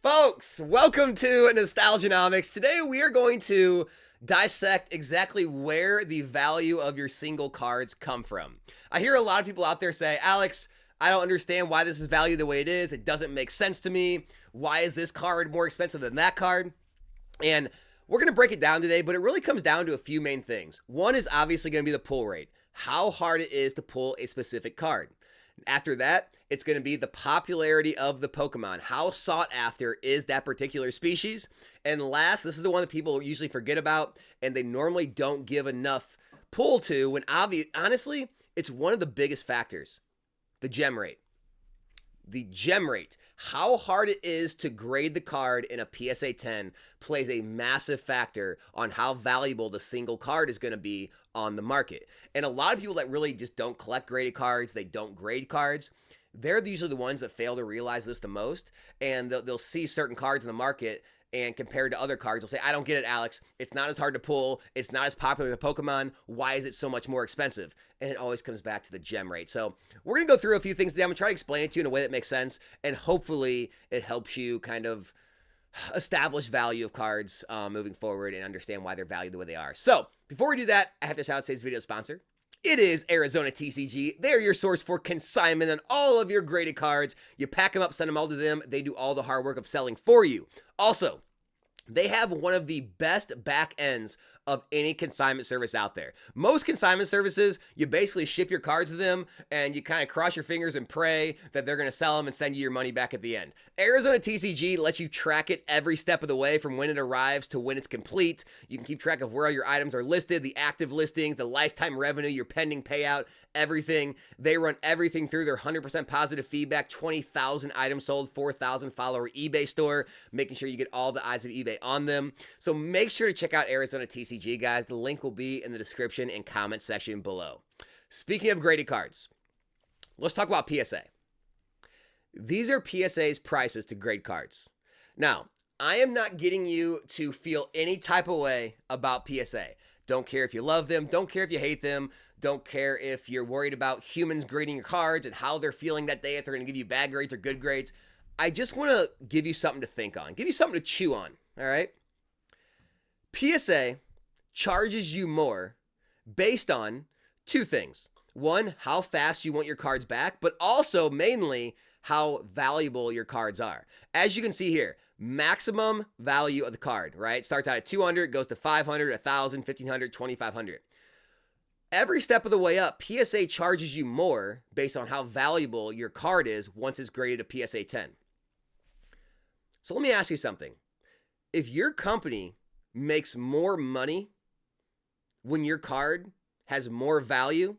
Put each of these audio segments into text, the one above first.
Folks, welcome to Nostalgianomics. Today we are going to dissect exactly where the value of your single cards come from. I hear a lot of people out there say, Alex, I don't understand why this is valued the way it is. It doesn't make sense to me. Why is this card more expensive than that card? And we're going to break it down today, but it really comes down to a few main things. One is obviously going to be the pull rate, how hard it is to pull a specific card. After that, it's going to be the popularity of the Pokemon. How sought after is that particular species? And last, this is the one that people usually forget about and they normally don't give enough pull to when honestly, it's one of the biggest factors, the gem rate. The gem rate, how hard it is to grade the card in a PSA 10 plays a massive factor on how valuable the single card is going to be on the market. And a lot of people that really just don't collect graded cards, they don't grade cards, they're usually the ones that fail to realize this the most. And they'll see certain cards in the market and compared to other cards, they'll say, I don't get it, Alex. It's not as hard to pull. It's not as popular as Pokemon. Why is it so much more expensive? And it always comes back to the gem rate. So we're going to go through a few things today. I'm going to try to explain it to you in a way that makes sense. And hopefully it helps you kind of establish value of cards moving forward and understand why they're valued the way they are. So before we do that, I have to shout out today's video sponsor. It is Arizona TCG. They're your source for consignment on all of your graded cards. You pack them up, send them all to them. They do all the hard work of selling for you. Also, they have one of the best back ends of any consignment service out there. Most consignment services, you basically ship your cards to them and you kind of cross your fingers and pray that they're going to sell them and send you your money back at the end. Arizona TCG lets you track it every step of the way from when it arrives to when it's complete. You can keep track of where all your items are listed, the active listings, the lifetime revenue, your pending payout, everything. They run everything through their 100% positive feedback, 20,000 items sold, 4,000 follower eBay store, making sure you get all the eyes of eBay on them. So make sure to check out Arizona TCG, guys. The link will be in the description and comment section below. Speaking of graded cards, let's talk about PSA. These are PSA's prices to grade cards. Now, I am not getting you to feel any type of way about PSA. Don't care if you love them. Don't care if you hate them. Don't care if you're worried about humans grading your cards and how they're feeling that day, if they're going to give you bad grades or good grades. I just want to give you something to think on, give you something to chew on, all right? PSA charges you more based on two things. One, how fast you want your cards back, but also mainly how valuable your cards are. As you can see here, maximum value of the card, right? Starts out at 200, goes to 500, 1,000, 1,500, 2,500. Every step of the way up, PSA charges you more based on how valuable your card is once it's graded a PSA 10. So let me ask you something. If your company makes more money when your card has more value,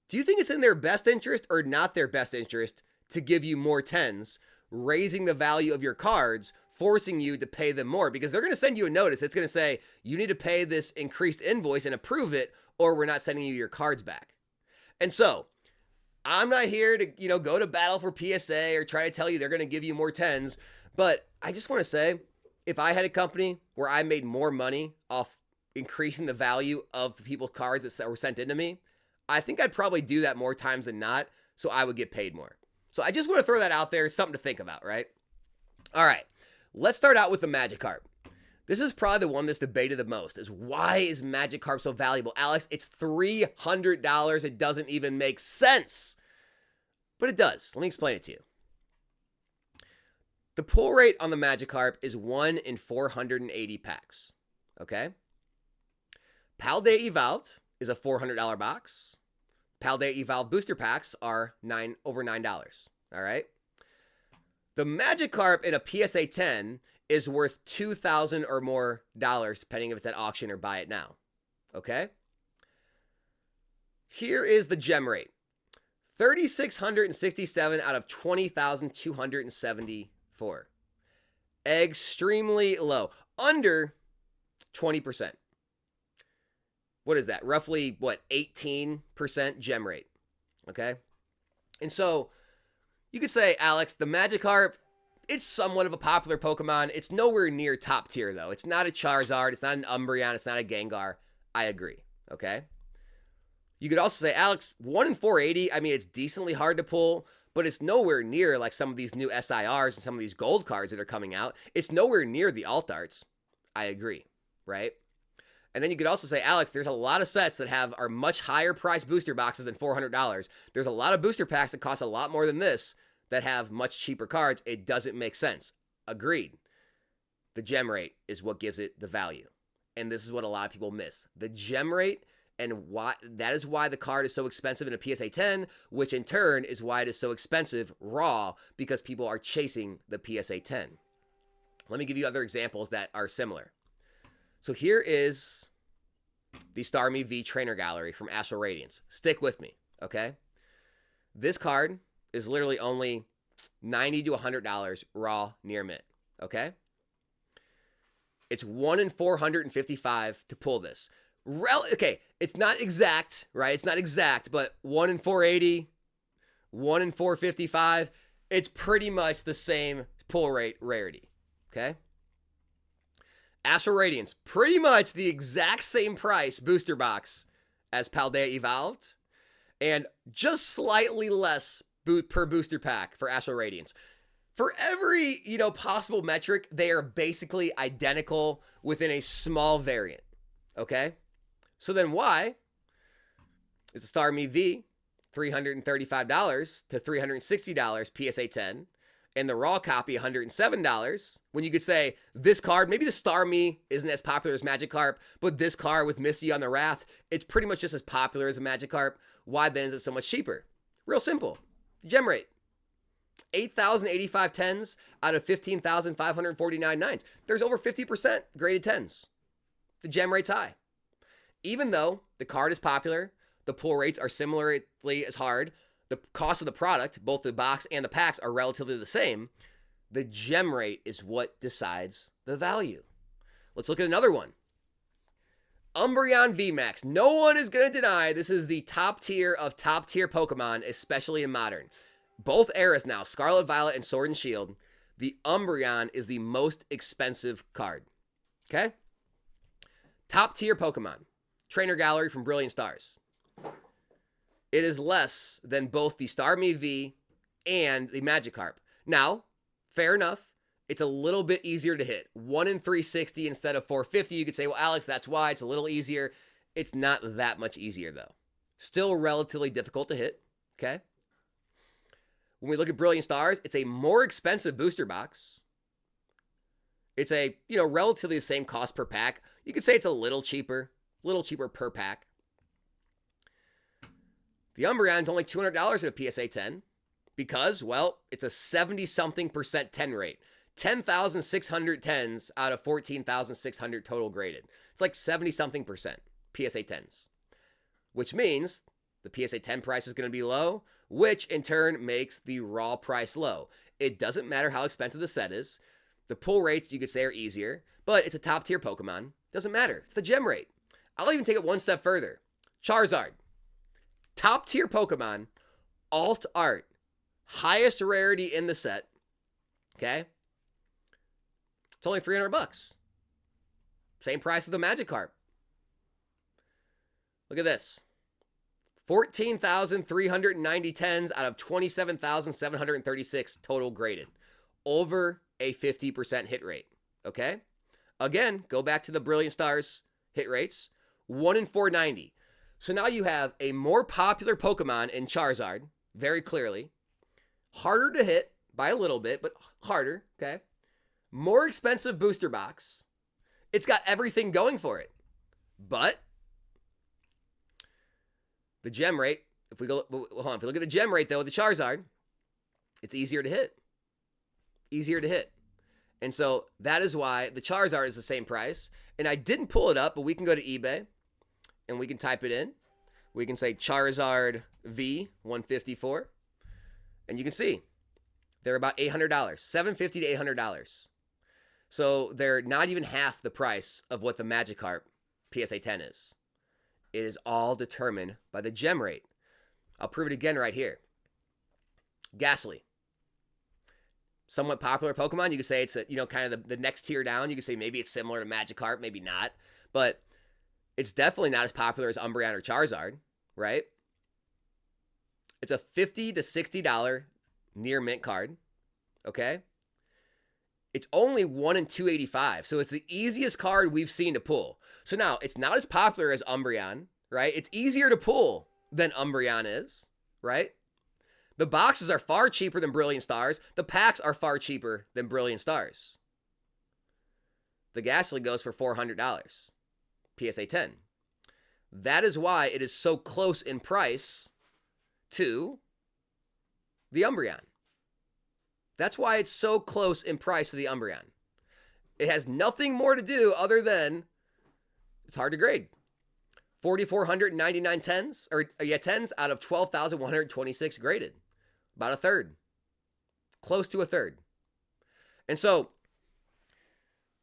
do you think it's in their best interest or not their best interest to give you more 10s, raising the value of your cards, forcing you to pay them more? Because they're going to send you a notice. It's going to say, you need to pay this increased invoice and approve it, or we're not sending you your cards back. And so I'm not here to, go to battle for PSA or try to tell you they're going to give you more 10s. But I just want to say, if I had a company where I made more money off increasing the value of the people's cards that were sent into me, I think I'd probably do that more times than not, so I would get paid more. So I just want to throw that out there, something to think about, right? All right, let's start out with the Magikarp. This is probably the one that's debated the most, is why is Magikarp so valuable? Alex, it's $300. It doesn't even make sense. But it does. Let me explain it to you. The pull rate on the Magikarp is 1 in 480 packs, okay? Paldea Evolved is a $400 box. Paldea Evolved booster packs are over $9, all right? The Magikarp in a PSA 10 is worth $2,000 or more, depending if it's at auction or buy it now, okay? Here is the gem rate. 3,667 out of 20,274. Extremely low. Under 20%. What is that? Roughly, 18% gem rate. Okay? And so, you could say, Alex, the Magikarp, it's somewhat of a popular Pokemon. It's nowhere near top tier, though. It's not a Charizard. It's not an Umbreon. It's not a Gengar. I agree. Okay? You could also say, Alex, 1 in 480, I mean, it's decently hard to pull, but it's nowhere near like some of these new SIRs and some of these gold cards that are coming out. It's nowhere near the alt arts. I agree, right? And then you could also say, Alex, there's a lot of sets that are much higher price booster boxes than $400. There's a lot of booster packs that cost a lot more than this that have much cheaper cards. It doesn't make sense. Agreed. The gem rate is what gives it the value. And this is what a lot of people miss. The gem rate, and why that is why the card is so expensive in a PSA 10, which in turn is why it is so expensive raw, because people are chasing the PSA 10. Let me give you other examples that are similar. So here is the Starmie V Trainer Gallery from Astral Radiance. Stick with me, okay? This card is literally only $90 to $100 raw near mint, okay? It's 1 in 455 to pull this. Okay, it's not exact, right? It's not exact, but 1 in 480, 1 in 455, it's pretty much the same pull rate rarity, okay? Astral Radiance, pretty much the exact same price booster box as Paldea Evolved, and just slightly less per booster pack for Astral Radiance. For every, possible metric, they are basically identical within a small variant, okay? So then why is the Starmie V $335 to $360 PSA 10, and the raw copy $107, when you could say this card, maybe the Starmie isn't as popular as Magikarp, but this card with Misty on the Raft, it's pretty much just as popular as a Magikarp. Why then is it so much cheaper? Real simple. Gem rate. 8,085 10s out of 15,549 9s. There's over 50% graded 10s. The gem rate's high. Even though the card is popular, the pull rates are similarly as hard, the cost of the product, both the box and the packs, are relatively the same, the gem rate is what decides the value. Let's look at another one. Umbreon VMAX. No one is going to deny this is the top tier of top tier Pokemon, especially in Modern. Both eras now, Scarlet Violet and Sword and Shield, the Umbreon is the most expensive card. Okay? Top tier Pokemon. Trainer Gallery from Brilliant Stars. It is less than both the Starmie V and the Magikarp. Now, fair enough, it's a little bit easier to hit. 1 in 360 instead of 450. You could say, well, Alex, that's why it's a little easier. It's not that much easier, though. Still relatively difficult to hit, okay? When we look at Brilliant Stars, it's a more expensive booster box. It's a, relatively the same cost per pack. You could say it's a little cheaper per pack. The Umbreon is only $200 at a PSA 10 because, well, it's a 70-something% 10 rate. 10,600 10s out of 14,600 total graded. It's like 70-something% PSA 10s, which means the PSA 10 price is going to be low, which in turn makes the raw price low. It doesn't matter how expensive the set is. The pull rates, you could say, are easier, but it's a top tier Pokemon. Doesn't matter. It's the gem rate. I'll even take it one step further. Charizard. Top tier Pokemon. Alt art. Highest rarity in the set. Okay? It's only $300. Same price as the Magikarp. Look at this. 14,390 10s out of 27,736 total graded. Over a 50% hit rate. Okay? Again, go back to the Brilliant Stars hit rates. 1 in 490. So now you have a more popular Pokemon in Charizard, very clearly. Harder to hit by a little bit, but harder, okay? More expensive booster box. It's got everything going for it. But the gem rate, if we look at the gem rate though, with the Charizard, it's easier to hit. Easier to hit. And so that is why the Charizard is the same price. And I didn't pull it up, but we can go to eBay and we can type it in. We can say Charizard V 154. And you can see they're about $800, $750 to $800. So they're not even half the price of what the Magikarp PSA 10 is. It is all determined by the gem rate. I'll prove it again right here. Ghastly. Somewhat popular Pokemon. You could say it's kind of the next tier down. You could say maybe it's similar to Magikarp, maybe not. But it's definitely not as popular as Umbreon or Charizard, right? It's a $50 to $60 near mint card, okay? It's only 1 in 285, so it's the easiest card we've seen to pull. So now, it's not as popular as Umbreon, right? It's easier to pull than Umbreon is, right? The boxes are far cheaper than Brilliant Stars. The packs are far cheaper than Brilliant Stars. The Ghastly goes for $400, PSA 10. That is why it is so close in price to the Umbreon. That's why it's so close in price to the Umbreon. It has nothing more to do other than it's hard to grade. 4,499 tens, or 10s out of 12,126 graded. About a third. Close to a third. And so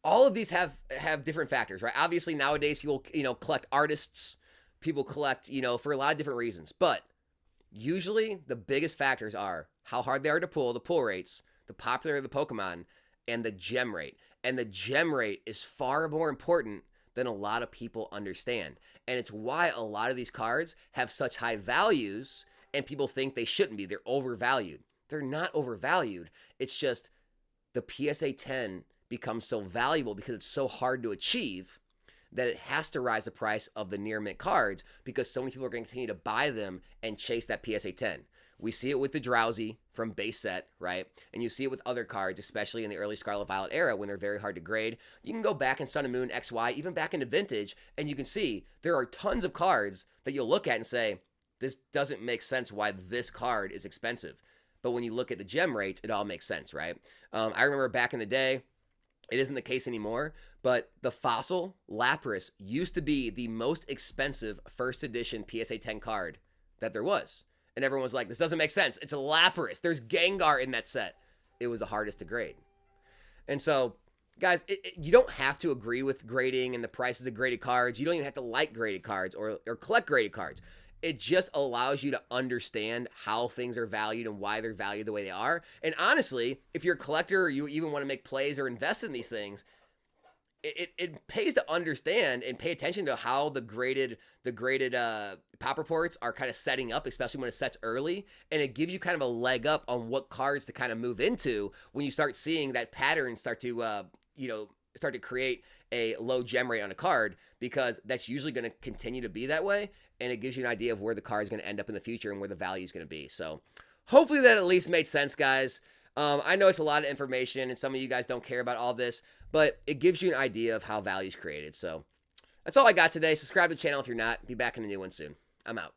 all of these have different factors, right? Obviously nowadays people, collect artists, people collect, for a lot of different reasons. But usually the biggest factors are how hard they are to pull, the pull rates, the popularity of the Pokemon, and the gem rate. And the gem rate is far more important than a lot of people understand. And it's why a lot of these cards have such high values and people think they shouldn't be. They're overvalued. They're not overvalued. It's just the PSA 10 becomes so valuable because it's so hard to achieve that it has to rise the price of the near mint cards because so many people are going to continue to buy them and chase that PSA 10. We see it with the Drowsy from base set, right? And you see it with other cards, especially in the early Scarlet Violet era when they're very hard to grade. You can go back in Sun and Moon, XY, even back into Vintage, and you can see there are tons of cards that you'll look at and say, this doesn't make sense why this card is expensive. But when you look at the gem rates, it all makes sense, right? I remember back in the day, it isn't the case anymore, but the Fossil Lapras used to be the most expensive first edition PSA 10 card that there was. And everyone was like, this doesn't make sense. It's a Lapras. There's Gengar in that set. It was the hardest to grade. And so, guys, you don't have to agree with grading and the prices of graded cards. You don't even have to like graded cards or collect graded cards. It just allows you to understand how things are valued and why they're valued the way they are. And honestly, if you're a collector or you even want to make plays or invest in these things, it pays to understand and pay attention to how the graded pop reports are kind of setting up, especially when it sets early. And it gives you kind of a leg up on what cards to kind of move into when you start seeing that pattern start to create a low gem rate on a card, because that's usually going to continue to be that way. And it gives you an idea of where the card is going to end up in the future and where the value is going to be. So hopefully that at least made sense, guys. I know it's a lot of information and some of you guys don't care about all this, but it gives you an idea of how value is created. So that's all I got today. Subscribe to the channel if you're not. Be back in a new one soon. I'm out.